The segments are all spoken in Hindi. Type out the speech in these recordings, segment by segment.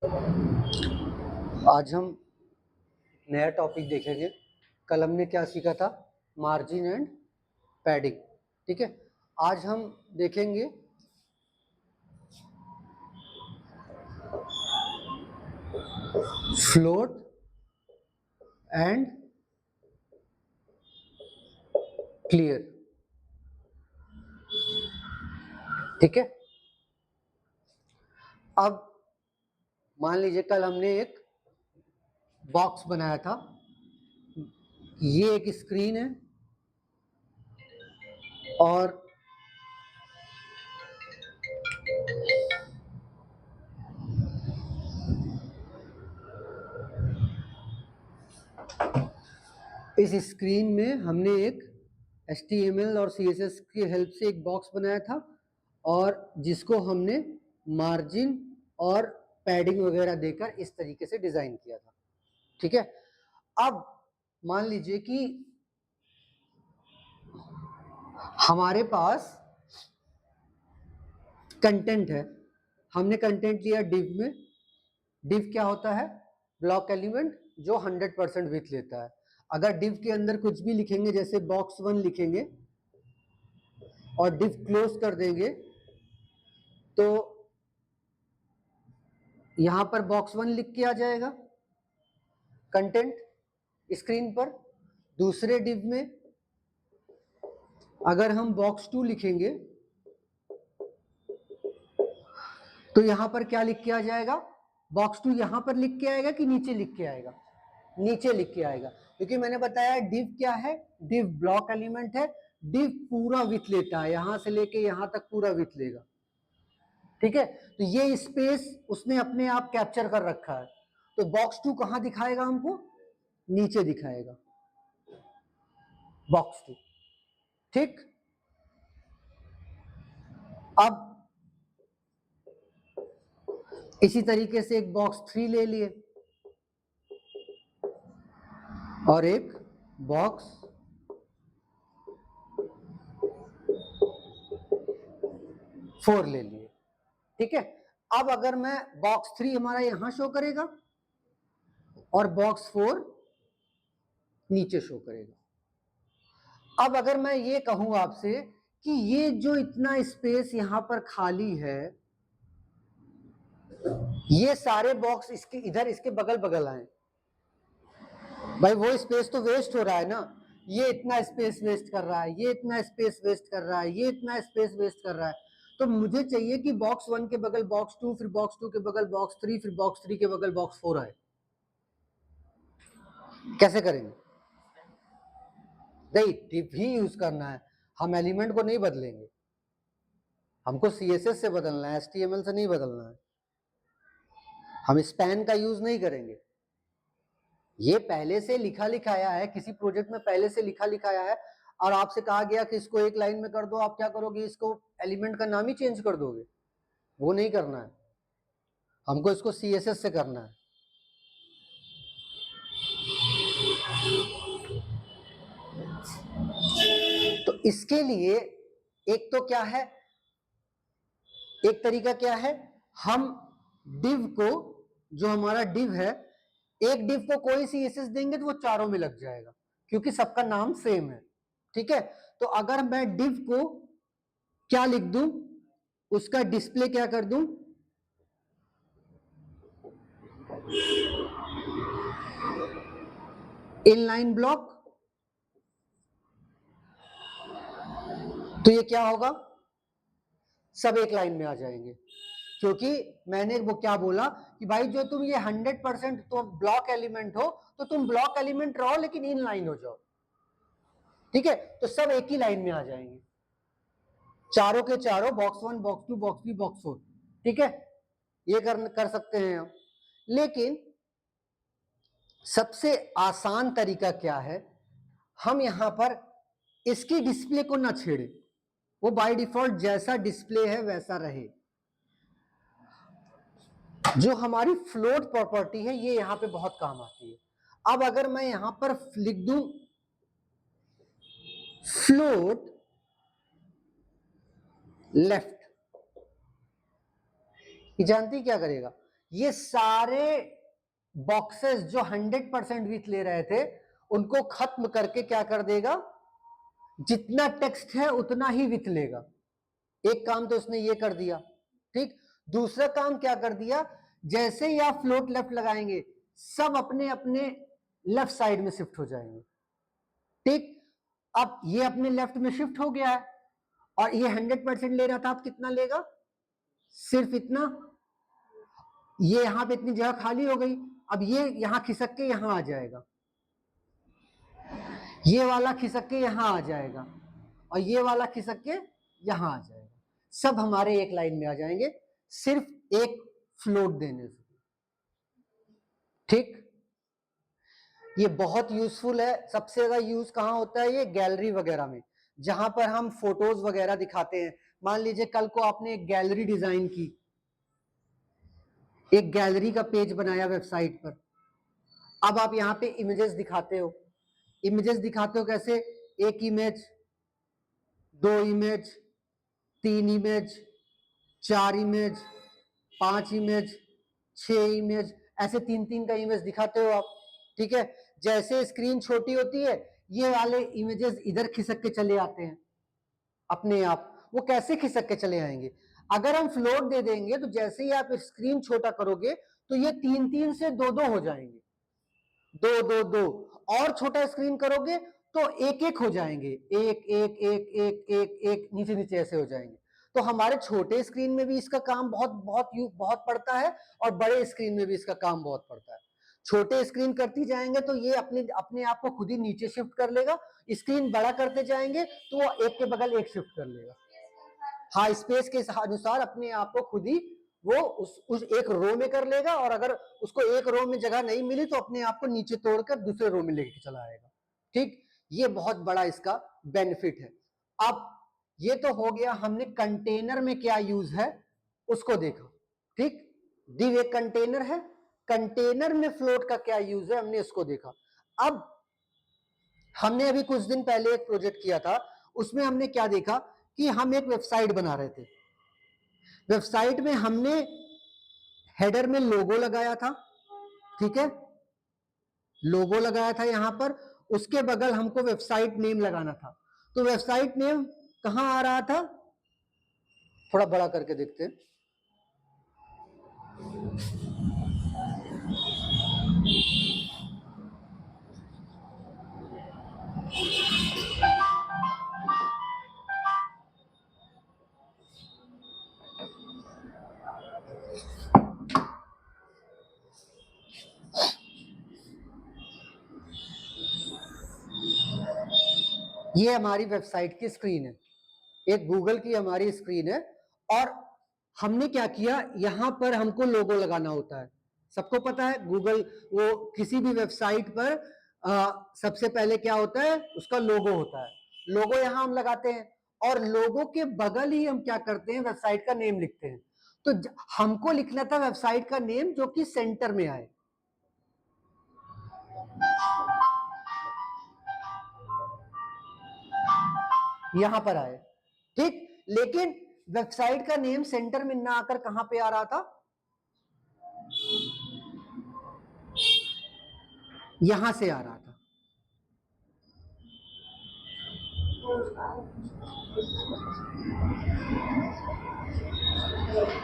आज हम नया टॉपिक देखेंगे। कल हमने क्या सीखा था? Margin and padding. ठीक है, आज हम देखेंगे फ्लोट एंड क्लियर। ठीक है, अब मान लीजिए कल हमने एक बॉक्स बनाया था। ये एक स्क्रीन है और इस स्क्रीन में हमने एक HTML और CSS की हेल्प से एक बॉक्स बनाया था और जिसको हमने मार्जिन और पैडिंग वगैरह देकर इस तरीके से डिजाइन किया था। ठीक है, अब मान लीजिए कि हमारे पास कंटेंट है। हमने कंटेंट लिया डिव में। डिव क्या होता है? ब्लॉक एलिमेंट जो 100% विड्थ लेता है। अगर डिव के अंदर कुछ भी लिखेंगे, जैसे बॉक्स 1 लिखेंगे और डिव क्लोज कर देंगे, तो यहां पर बॉक्स 1 लिख के आ जाएगा कंटेंट स्क्रीन पर। दूसरे डिव में अगर हम बॉक्स 2 लिखेंगे तो यहां पर क्या लिख के आ जाएगा? बॉक्स 2 यहां पर लिख के आएगा कि नीचे लिख के आएगा? नीचे लिख के आएगा, क्योंकि मैंने बताया डिव क्या है? डिव ब्लॉक एलिमेंट है। डिव पूरा विड्थ लेता है, यहां से लेके यहां तक पूरा विड्थ लेगा। ठीक है, तो ये स्पेस उसने अपने आप कैप्चर कर रखा है। तो बॉक्स 2 कहां दिखाएगा हमको? नीचे दिखाएगा बॉक्स 2। ठीक, अब इसी तरीके से एक बॉक्स 3 ले लिए और एक बॉक्स 4 ले लिए। ठीक है, अब अगर मैं बॉक्स 3 हमारा यहां शो करेगा और बॉक्स 4 नीचे शो करेगा। अब अगर मैं ये कहूं आपसे कि ये जो इतना स्पेस यहां पर खाली है, ये सारे बॉक्स इसके इधर इसके बगल बगल आए, भाई वो स्पेस तो वेस्ट हो रहा है ना। ये इतना स्पेस वेस्ट कर रहा है, ये इतना स्पेस वेस्ट कर रहा है, ये इतना स्पेस वेस्ट कर रहा है। तो मुझे चाहिए कि बॉक्स 1 के बगल बॉक्स 2, फिर बॉक्स 2 के बगल बॉक्स 3, फिर बॉक्स 3 के बगल बॉक्स 4 आए। कैसे करेंगे? नहीं, डिव ही यूज करना है, हम एलिमेंट को नहीं बदलेंगे। हमको CSS से बदलना है, HTML से नहीं बदलना है। हम स्पैन का यूज नहीं करेंगे। ये पहले से लिखा लिखाया है, किसी प्रोजेक्ट में पहले से लिखा लिखाया है और आपसे कहा गया कि इसको एक लाइन में कर दो। आप क्या करोगे? इसको एलिमेंट का नाम ही चेंज कर दोगे। वो नहीं करना है, हमको इसको CSS से करना है। तो इसके लिए एक तो क्या है, एक तरीका क्या है, हम डिव को, जो हमारा डिव है, एक डिव को कोई CSS देंगे तो वो चारों में लग जाएगा, क्योंकि सबका नाम सेम है। ठीक है, तो अगर मैं डिव को क्या लिख दूं, उसका डिस्प्ले क्या कर दूं, इनलाइन ब्लॉक, तो ये क्या होगा? सब एक लाइन में आ जाएंगे, क्योंकि मैंने वो क्या बोला कि भाई जो तुम ये 100% तो ब्लॉक एलिमेंट हो, तो तुम ब्लॉक एलिमेंट रहो लेकिन इन लाइन हो जाओ। ठीक है, तो सब एक ही लाइन में आ जाएंगे, चारों के चारों, बॉक्स 1, बॉक्स 2, बॉक्स 3, बॉक्स 4। ठीक है, ये कर सकते हैं हम। लेकिन सबसे आसान तरीका क्या है, हम यहां पर इसकी डिस्प्ले को ना छेड़े, वो बाय डिफॉल्ट जैसा डिस्प्ले है वैसा रहे। जो हमारी फ्लोट प्रॉपर्टी है ये यहां पे बहुत काम आती है। अब अगर मैं यहां पर लिख दूं फ्लोट लेफ्ट, ये जानती क्या करेगा? ये सारे बॉक्सेस जो 100% विड्थ ले रहे थे उनको खत्म करके क्या कर देगा, जितना टेक्स्ट है उतना ही विड्थ लेगा। एक काम तो उसने ये कर दिया, ठीक। दूसरा काम क्या कर दिया, जैसे ही आप फ्लोट लेफ्ट लगाएंगे सब अपने अपने लेफ्ट साइड में शिफ्ट हो जाएंगे, ठीक। अब ये अपने लेफ्ट में शिफ्ट हो गया है और ये 100% ले रहा था, अब कितना लेगा, सिर्फ इतना। ये यहां पे इतनी जगह खाली हो गई, अब ये यहां खिसक के यहां आ जाएगा, ये वाला खिसक के यहां आ जाएगा और ये वाला खिसक के यहां आ जाएगा। सब हमारे एक लाइन में आ जाएंगे सिर्फ एक फ्लोट देने से, ठीक। ये बहुत यूजफुल है। सबसे ज्यादा यूज कहां होता है, ये गैलरी वगैरह में, जहां पर हम फोटोज वगैरह दिखाते हैं। मान लीजिए कल को आपने एक गैलरी डिजाइन की, एक गैलरी का पेज बनाया वेबसाइट पर, अब आप यहाँ पे इमेजेस दिखाते हो। इमेजेस दिखाते हो कैसे, एक इमेज, दो इमेज, तीन इमेज, चार इमेज, पांच इमेज, 6 इमेज, ऐसे तीन तीन का इमेज दिखाते हो आप, ठीक है। जैसे स्क्रीन छोटी होती है ये वाले इमेजेस इधर खिसक के चले आते हैं अपने आप। वो कैसे खिसक के चले आएंगे, अगर हम फ्लोट दे देंगे तो जैसे ही आप स्क्रीन छोटा करोगे तो ये तीन तीन से दो दो हो जाएंगे, दो दो दो, और छोटा स्क्रीन करोगे तो एक एक हो जाएंगे, एक एक एक एक एक एक नीचे नीचे ऐसे हो जाएंगे। तो हमारे छोटे स्क्रीन में भी इसका काम बहुत बहुत बहुत पड़ता है और बड़े स्क्रीन में भी इसका काम बहुत पड़ता है। छोटे स्क्रीन करती जाएंगे तो ये अपने अपने आप को खुद ही नीचे शिफ्ट कर लेगा, स्क्रीन बड़ा करते जाएंगे तो वो एक के बगल एक शिफ्ट कर लेगा, हाँ, स्पेस के अनुसार अपने आप को खुद ही वो उस एक रो में कर लेगा, और अगर उसको एक रो में जगह नहीं मिली तो अपने आप को नीचे तोड़कर दूसरे रो में लेके चला आएगा, ठीक। ये बहुत बड़ा इसका बेनिफिट है। अब ये तो हो गया, हमने कंटेनर में क्या यूज है उसको देखा, ठीक। दिव एक कंटेनर है, कंटेनर में फ्लोट का क्या यूज है हमने इसको देखा। अब हमने अभी कुछ दिन पहले एक प्रोजेक्ट किया था, उसमें हमने क्या देखा कि हम एक वेबसाइट बना रहे थे। वेबसाइट में हमने हेडर में लोगो लगाया था, ठीक है, लोगो लगाया था यहां पर, उसके बगल हमको वेबसाइट नेम लगाना था। तो वेबसाइट नेम कहां आ रहा था, थोड़ा बड़ा करके देखते हैं, ये हमारी वेबसाइट की स्क्रीन है, एक गूगल की हमारी स्क्रीन है, और हमने क्या किया, यहां पर हमको लोगो लगाना होता है। सबको पता है गूगल, वो किसी भी वेबसाइट पर सबसे पहले क्या होता है, उसका लोगो होता है। लोगो यहां हम लगाते हैं और लोगो के बगल ही हम क्या करते हैं, वेबसाइट का नेम लिखते हैं। तो हमको लिखना था वेबसाइट का नेम जो कि सेंटर में आए, यहां पर आए, ठीक। लेकिन वेबसाइट का नेम सेंटर में ना आकर कहां पे आ रहा था, यहां से आ रहा था,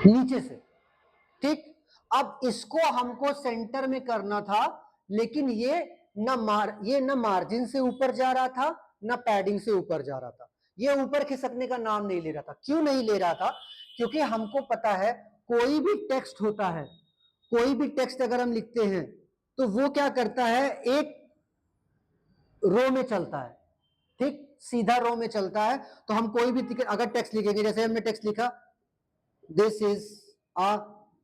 नीचे से, ठीक। अब इसको हमको सेंटर में करना था, लेकिन ये न मार्जिन से ऊपर जा रहा था, न पैडिंग से ऊपर जा रहा था। ये ऊपर खिसकने का नाम नहीं ले रहा था। क्यों नहीं ले रहा था, क्योंकि हमको पता है कोई भी टेक्स्ट होता है, कोई भी टेक्स्ट अगर हम लिखते हैं तो वो क्या करता है, एक रो में चलता है, ठीक, सीधा रो में चलता है। तो हम कोई भी अगर टेक्स्ट लिखेंगे, जैसे हमने टेक्स्ट लिखा दिस इज अ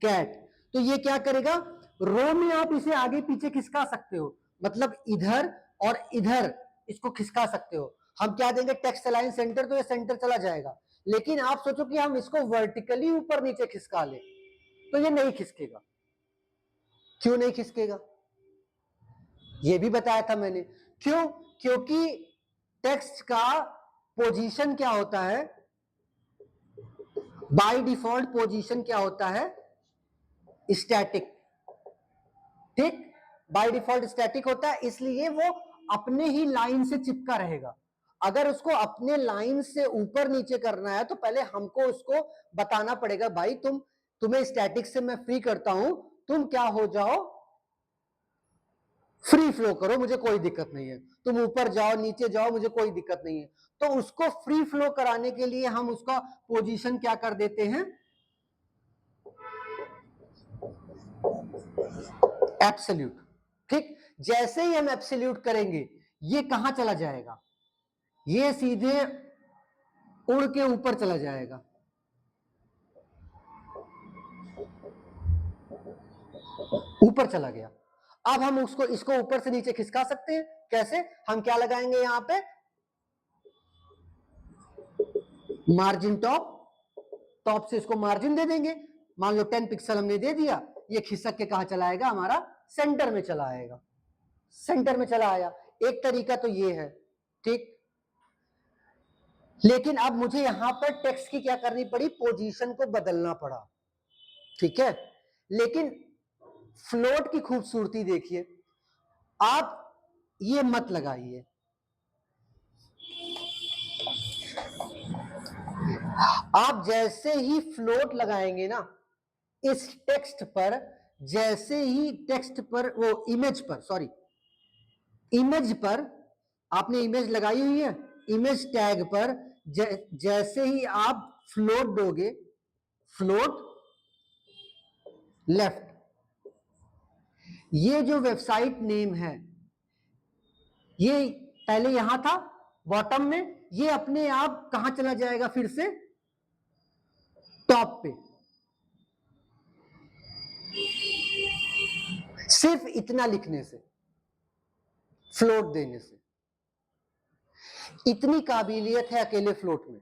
कैट, तो ये क्या करेगा, रो में आप इसे आगे पीछे खिसका सकते हो, मतलब इधर और इधर इसको खिसका सकते हो। हम क्या देंगे, टेक्स्ट अलाइन सेंटर, तो ये सेंटर चला जाएगा। लेकिन आप सोचो कि हम इसको वर्टिकली ऊपर नीचे खिसका ले, तो ये नहीं खिसकेगा। क्यों नहीं खिसकेगा, ये भी बताया था मैंने। क्यों, क्योंकि टेक्स्ट का पोजीशन क्या होता है, बाय डिफॉल्ट पोजीशन क्या होता है, स्टैटिक, ठीक, बाय डिफॉल्ट स्टैटिक होता है, इसलिए वो अपने ही लाइन से चिपका रहेगा। अगर उसको अपने लाइन से ऊपर नीचे करना है तो पहले हमको उसको बताना पड़ेगा, भाई तुम्हें स्टैटिक से मैं फ्री करता हूं, तुम क्या हो जाओ, फ्री फ्लो करो, मुझे कोई दिक्कत नहीं है, तुम ऊपर जाओ नीचे जाओ, मुझे कोई दिक्कत नहीं है। तो उसको फ्री फ्लो कराने के लिए हम उसका पोजीशन क्या कर देते हैं, एब्सोल्यूट, ठीक। जैसे ही हम एब्सोल्यूट करेंगे ये कहां चला जाएगा, ये सीधे उड़ के ऊपर चला जाएगा, ऊपर चला गया। अब हम इसको ऊपर से नीचे खिसका सकते हैं, कैसे, हम क्या लगाएंगे यहां पे, मार्जिन टॉप, टॉप से इसको मार्जिन दे देंगे, मान लो 10 पिक्सल हमने दे दिया, ये खिसक के कहां चला आएगा, हमारा सेंटर में चला आएगा, सेंटर में चला आया। एक तरीका तो ये है, ठीक। लेकिन अब मुझे यहां पर टेक्स्ट की क्या करनी पड़ी, पोजीशन को बदलना पड़ा, ठीक है। लेकिन फ्लोट की खूबसूरती देखिए, आप ये मत लगाइए, आप जैसे ही फ्लोट लगाएंगे ना इस टेक्स्ट पर, जैसे ही टेक्स्ट पर, वो इमेज पर, सॉरी इमेज पर, आपने इमेज लगाई हुई है, इमेज टैग पर जैसे ही आप फ्लोट दोगे, फ्लोट लेफ्ट, ये जो वेबसाइट नेम है ये पहले यहां था बॉटम में, ये अपने आप कहां चला जाएगा, फिर से टॉप पे। सिर्फ इतना लिखने से, फ्लोट देने से, इतनी काबिलियत है अकेले फ्लोट में।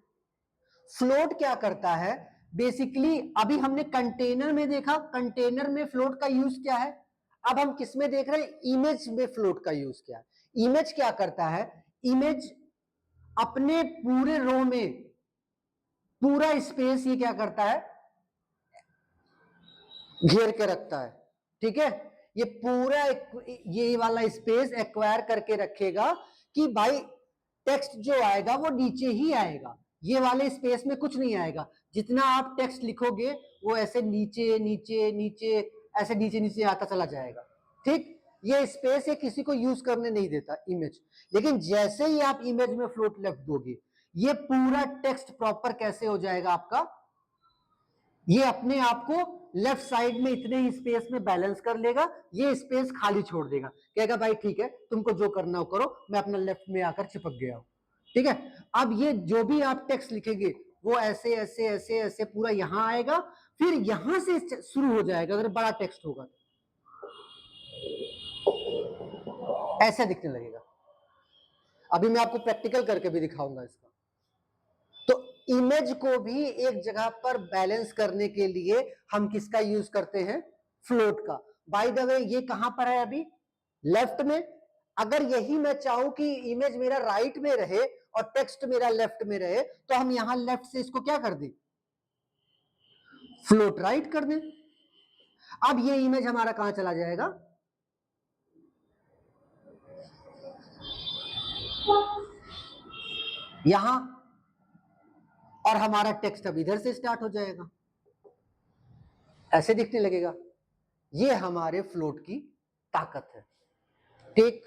फ्लोट क्या करता है बेसिकली, अभी हमने कंटेनर में देखा, कंटेनर में फ्लोट का यूज क्या है, अब हम किस में देख रहे हैं, इमेज में फ्लोट का यूज क्या है। इमेज क्या करता है, इमेज अपने पूरे रो में पूरा स्पेस ये क्या करता है, घेर के रखता है, ठीक है। ये पूरा ये वाला स्पेस एक्वायर करके रखेगा कि भाई टेक्स्ट जो आएगा वो नीचे ही आएगा, ये वाले स्पेस में कुछ नहीं आएगा। जितना आप टेक्स्ट लिखोगे वो ऐसे नीचे नीचे नीचे, ऐसे नीचे नीचे आता चला जाएगा, ठीक। ये स्पेस ये किसी को यूज करने नहीं देता इमेज। लेकिन जैसे ही आप इमेज में फ्लोट लेफ्ट दोगे, ये पूरा टेक्स्ट प्रॉपर कैसे हो जाएगा आपका, ये अपने आप को लेफ्ट साइड में इतने ही स्पेस में बैलेंस कर लेगा, ये स्पेस खाली छोड़ देगा, कहेगा भाई ठीक है तुमको जो करना हो करो, मैं अपना लेफ्ट में आकर चिपक गया हूं, ठीक है। अब ये जो भी आप टेक्स्ट लिखेंगे वो ऐसे ऐसे ऐसे ऐसे पूरा यहां आएगा, फिर यहां से शुरू हो जाएगा, अगर बड़ा टेक्स्ट होगा ऐसा दिखने लगेगा। अभी मैं आपको प्रैक्टिकल करके भी दिखाऊंगा इसका। तो इमेज को भी एक जगह पर बैलेंस करने के लिए हम किसका यूज करते हैं, फ्लोट का। बाय द वे ये कहां पर है अभी, लेफ्ट में। अगर यही मैं चाहूं कि इमेज मेरा राइट में रहे और टेक्स्ट मेरा लेफ्ट में रहे, तो हम यहां लेफ्ट से इसको क्या कर दें, फ्लोट राइट कर दें। अब ये इमेज हमारा कहां चला जाएगा, यहां, और हमारा टेक्स्ट अब इधर से स्टार्ट हो जाएगा, ऐसे दिखने लगेगा। ये हमारे फ्लोट की ताकत है, ठीक।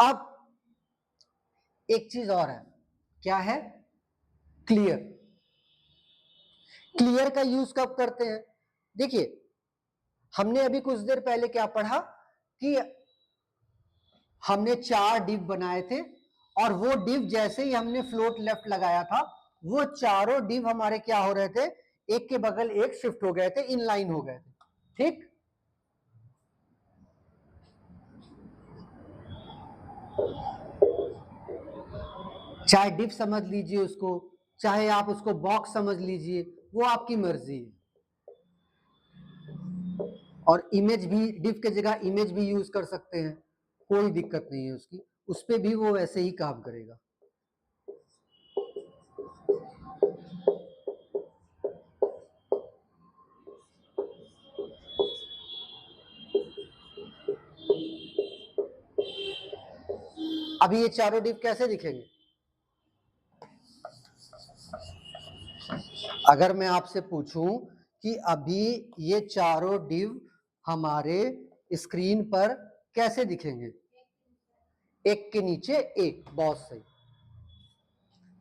अब एक चीज और है, क्या है, क्लियर। क्लियर का यूज कब करते हैं, देखिए हमने अभी कुछ देर पहले क्या पढ़ा कि हमने 4 डिव बनाए थे, और वो डिव जैसे ही हमने फ्लोट लेफ्ट लगाया था, वो चारों डिव हमारे क्या हो रहे थे, एक के बगल एक शिफ्ट हो गए थे, इनलाइन हो गए थे, ठीक। चाहे डिव समझ लीजिए उसको, चाहे आप उसको बॉक्स समझ लीजिए, वो आपकी मर्जी है। और इमेज भी, डिव के जगह इमेज भी यूज कर सकते हैं, कोई दिक्कत नहीं है उसकी, उस पर भी वो ऐसे ही काम करेगा। अभी ये चारों डिव कैसे दिखेंगे? अगर मैं आपसे पूछूं कि अभी ये चारों डिव हमारे स्क्रीन पर कैसे दिखेंगे? एक के नीचे एक, बहुत सही।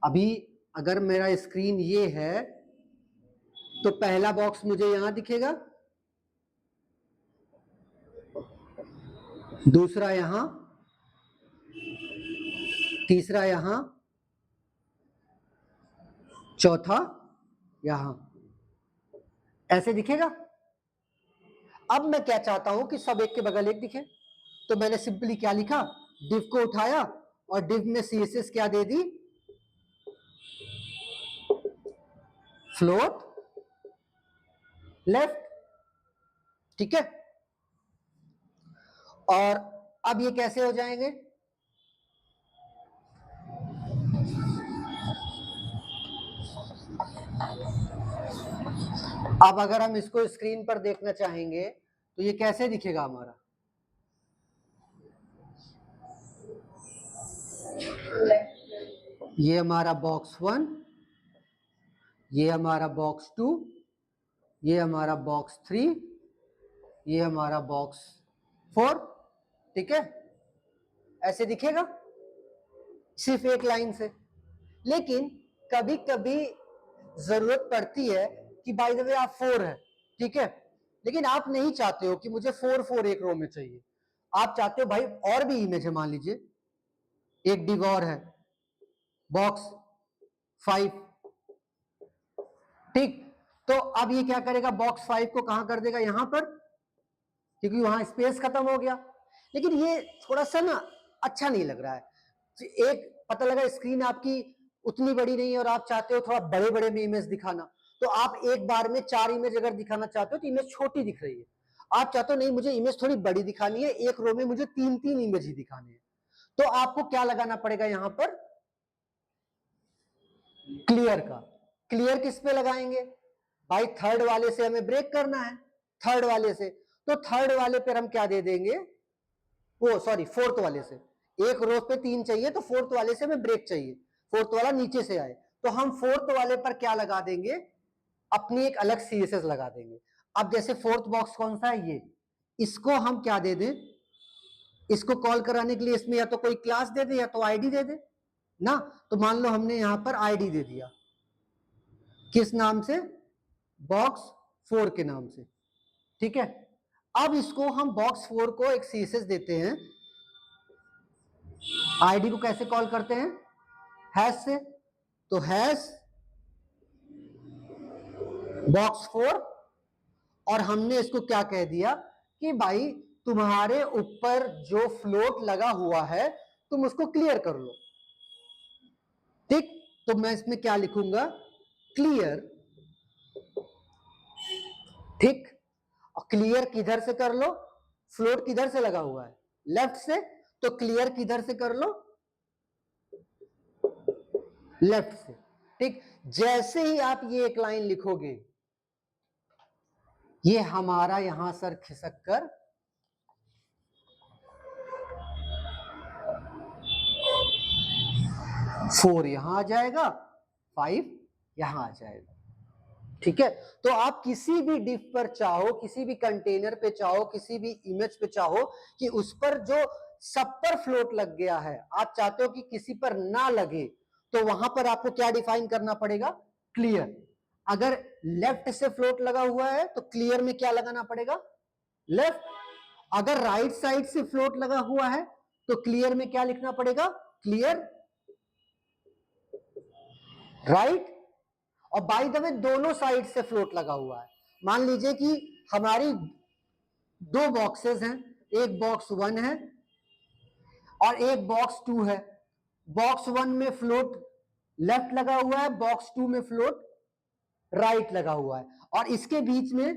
अभी अगर मेरा स्क्रीन ये है तो पहला बॉक्स मुझे यहां दिखेगा, दूसरा यहां, तीसरा यहां, चौथा यहां, ऐसे दिखेगा। अब मैं क्या चाहता हूं कि सब एक के बगल एक दिखे, तो मैंने सिंपली क्या लिखा, डिव को उठाया और डिव में सीएसएस क्या दे दी, फ्लोट लेफ्ट। ठीक है, और अब ये कैसे हो जाएंगे? अब अगर हम इसको स्क्रीन पर देखना चाहेंगे तो ये कैसे दिखेगा हमारा? ये हमारा बॉक्स 1, ये हमारा बॉक्स 2, ये हमारा बॉक्स 3, ये हमारा बॉक्स 4। ठीक है, ऐसे दिखेगा सिर्फ एक लाइन से। लेकिन कभी कभी जरूरत पड़ती है कि बाय द वे आप 4 है, ठीक है, लेकिन आप नहीं चाहते हो कि मुझे 4 4 एक रो में चाहिए, आप चाहते हो भाई और भी इमेज है, मान लीजिए एक डिव और है, बॉक्स 5। ठीक, तो अब ये क्या करेगा, बॉक्स 5 को कहां कर देगा, यहां पर, क्योंकि वहां स्पेस खत्म हो गया। लेकिन ये थोड़ा सा ना अच्छा नहीं लग रहा है। एक पता लगा स्क्रीन आपकी उतनी बड़ी नहीं है और आप चाहते हो थोड़ा बड़े बड़े में इमेज दिखाना, तो आप एक बार में 4 इमेज अगर दिखाना चाहते हो तो इमेज छोटी दिख रही है। आप चाहते हो नहीं मुझे इमेज थोड़ी बड़ी दिखानी है, एक रो में मुझे 3 इमेज ही दिखानी है, तो आपको क्या लगाना पड़ेगा यहां पर, क्लियर का। क्लियर किस पे लगाएंगे भाई, थर्ड वाले से हमें ब्रेक करना है, थर्ड वाले से, तो थर्ड वाले पर हम क्या दे देंगे, वो सॉरी फोर्थ वाले से, एक रो पे 3 चाहिए तो फोर्थ वाले से हमें ब्रेक चाहिए, फोर्थ वाला नीचे से आए, तो हम फोर्थ वाले पर क्या लगा देंगे, अपनी एक अलग सीएसएस लगा देंगे। अब जैसे फोर्थ बॉक्स कौन सा है, ये, इसको हम क्या दे दें, इसको कॉल कराने के लिए इसमें या तो कोई क्लास दे दे या तो आईडी दे दे ना। तो मान लो हमने यहां पर आईडी दे दिया, किस नाम से, बॉक्स 4 के नाम से। ठीक है, अब इसको हम बॉक्स 4 को एक सीएसएस देते हैं, आईडी को कैसे कॉल करते हैं, हैश से, तो हैश बॉक्स 4, और हमने इसको क्या कह दिया कि भाई तुम्हारे ऊपर जो फ्लोट लगा हुआ है तुम उसको क्लियर कर लो। ठीक, तो मैं इसमें क्या लिखूंगा, क्लियर। ठीक, और क्लियर किधर से कर लो, फ्लोट किधर से लगा हुआ है, लेफ्ट से, तो क्लियर किधर से कर लो, लेफ्ट से। ठीक, जैसे ही आप ये एक लाइन लिखोगे ये हमारा यहां सर खिसक कर फोर यहां आ जाएगा, 5 यहां आ जाएगा। ठीक है, तो आप किसी भी डिफ पर चाहो, किसी भी कंटेनर पे चाहो, किसी भी इमेज पे चाहो कि उस पर जो सब पर फ्लोट लग गया है, आप चाहते हो कि किसी पर ना लगे, तो वहां पर आपको क्या डिफाइन करना पड़ेगा, क्लियर। अगर लेफ्ट से फ्लोट लगा हुआ है तो क्लियर में क्या लगाना पड़ेगा, लेफ्ट। अगर राइट साइड से फ्लोट लगा हुआ है तो क्लियर में क्या लिखना पड़ेगा, क्लियर राइट। और बाय द वे दोनों साइड से फ्लोट लगा हुआ है, मान लीजिए कि हमारी 2 बॉक्सेस हैं, एक बॉक्स 1 है और एक बॉक्स 2 है। बॉक्स 1 में फ्लोट लेफ्ट लगा हुआ है, बॉक्स 2 में फ्लोट राइट लगा हुआ है, और इसके बीच में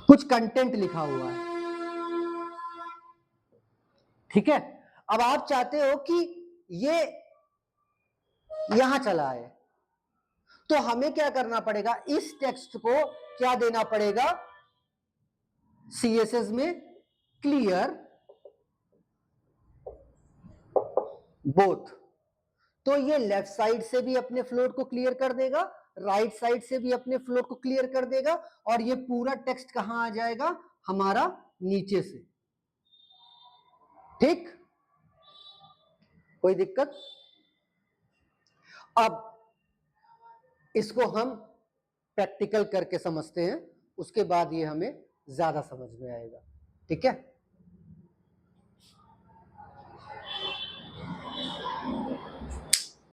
कुछ कंटेंट लिखा हुआ है। ठीक है, अब आप चाहते हो कि ये यहां चला आए, तो हमें क्या करना पड़ेगा, इस टेक्स्ट को क्या देना पड़ेगा, सीएसएस में क्लियर बोथ। तो ये लेफ्ट साइड से भी अपने फ्लोट को क्लियर कर देगा, राइट साइड से भी अपने फ्लोट को क्लियर कर देगा, और ये पूरा टेक्स्ट कहां आ जाएगा, हमारा नीचे से। ठीक, कोई दिक्कत? अब इसको हम प्रैक्टिकल करके समझते हैं, उसके बाद ये हमें ज्यादा समझ में आएगा। ठीक है।